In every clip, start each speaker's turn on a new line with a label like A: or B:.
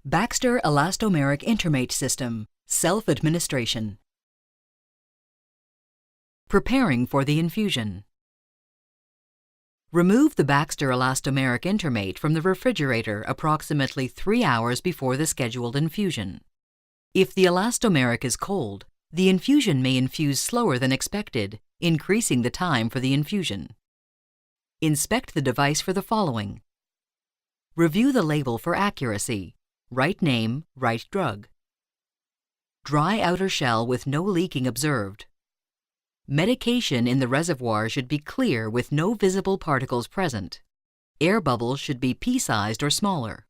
A: Baxter Elastomeric Intermate System, self-administration. Preparing for the infusion. Remove the Baxter Elastomeric Intermate from the refrigerator approximately 3 hours before the scheduled infusion. If the elastomeric is cold, the infusion may infuse slower than expected, increasing the time for the infusion. Inspect the device for the following. Review the label for accuracy. Right name, right drug. Dry outer shell with no leaking observed. Medication in the reservoir should be clear with no visible particles present. Air bubbles should be pea-sized or smaller.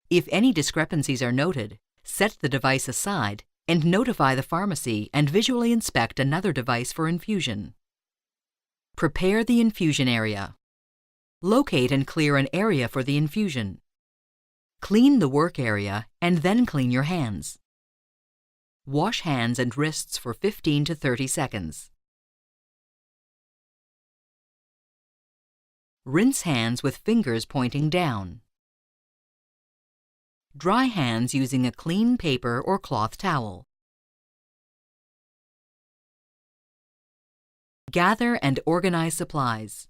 A: If any discrepancies are noted, set the device aside and notify the pharmacy and visually inspect another device for infusion. Prepare the infusion area. Locate and clear an area for the infusion. Clean the work area and then clean your hands. Wash hands and wrists for 15 to 30 seconds. Rinse hands with fingers pointing down. Dry hands using a clean paper or cloth towel. Gather and organize supplies.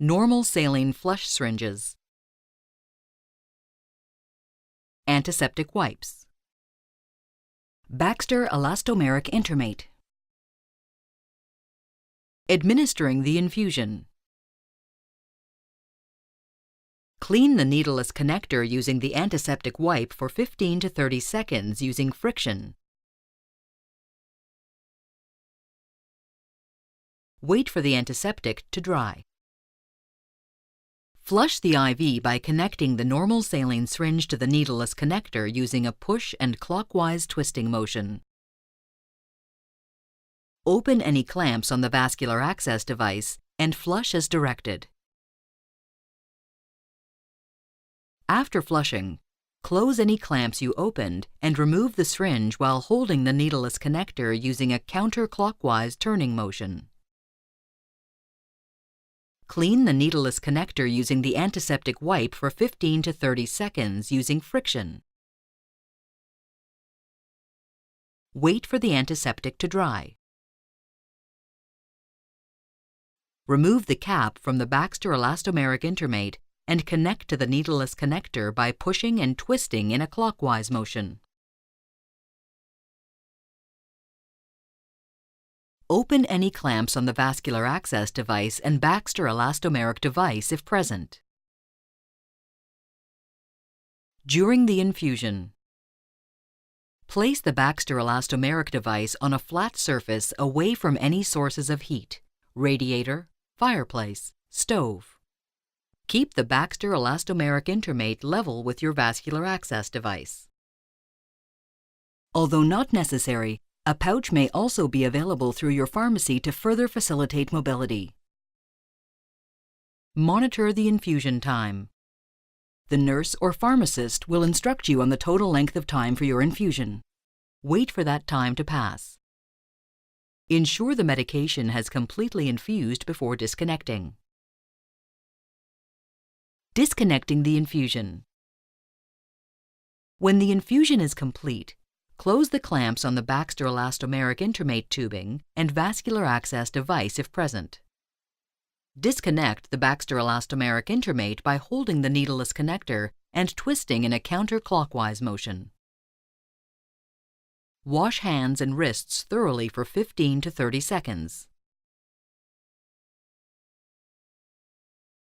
A: Normal saline flush syringes. Antiseptic wipes. Baxter Elastomeric Intermate. Administering the infusion. Clean the needleless connector using the antiseptic wipe for 15 to 30 seconds using friction. Wait for the antiseptic to dry. Flush the IV by connecting the normal saline syringe to the needleless connector using a push and clockwise twisting motion. Open any clamps on the vascular access device and flush as directed. After flushing, close any clamps you opened and remove the syringe while holding the needleless connector using a counterclockwise turning motion. Clean the needleless connector using the antiseptic wipe for 15 to 30 seconds using friction. Wait for the antiseptic to dry. Remove the cap from the Baxter Elastomeric Intermate and connect to the needleless connector by pushing and twisting in a clockwise motion. Open any clamps on the vascular access device and Baxter Elastomeric device if present. During the infusion, place the Baxter Elastomeric device on a flat surface away from any sources of heat, radiator, fireplace, stove. Keep the Baxter Elastomeric Intermate level with your vascular access device. Although not necessary, a pouch may also be available through your pharmacy to further facilitate mobility. Monitor the infusion time. The nurse or pharmacist will instruct you on the total length of time for your infusion. Wait for that time to pass. Ensure the medication has completely infused before disconnecting. Disconnecting the infusion. When the infusion is complete, close the clamps on the Baxter Elastomeric Intermate tubing and vascular access device if present. Disconnect the Baxter Elastomeric Intermate by holding the needleless connector and twisting in a counterclockwise motion. Wash hands and wrists thoroughly for 15 to 30 seconds.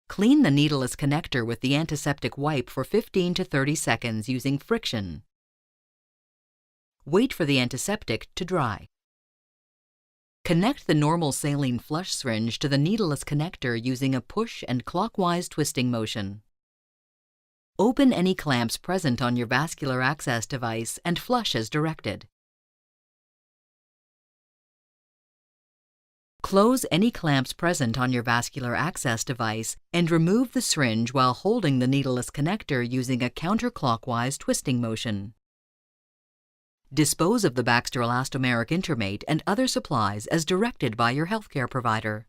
A: Clean the needleless connector with the antiseptic wipe for 15 to 30 seconds using friction. Wait for the antiseptic to dry. Connect the normal saline flush syringe to the needleless connector using a push and clockwise twisting motion. Open any clamps present on your vascular access device and flush as directed. Close any clamps present on your vascular access device and remove the syringe while holding the needleless connector using a counterclockwise twisting motion. Dispose of the Baxter Elastomeric Intermate and other supplies as directed by your healthcare provider.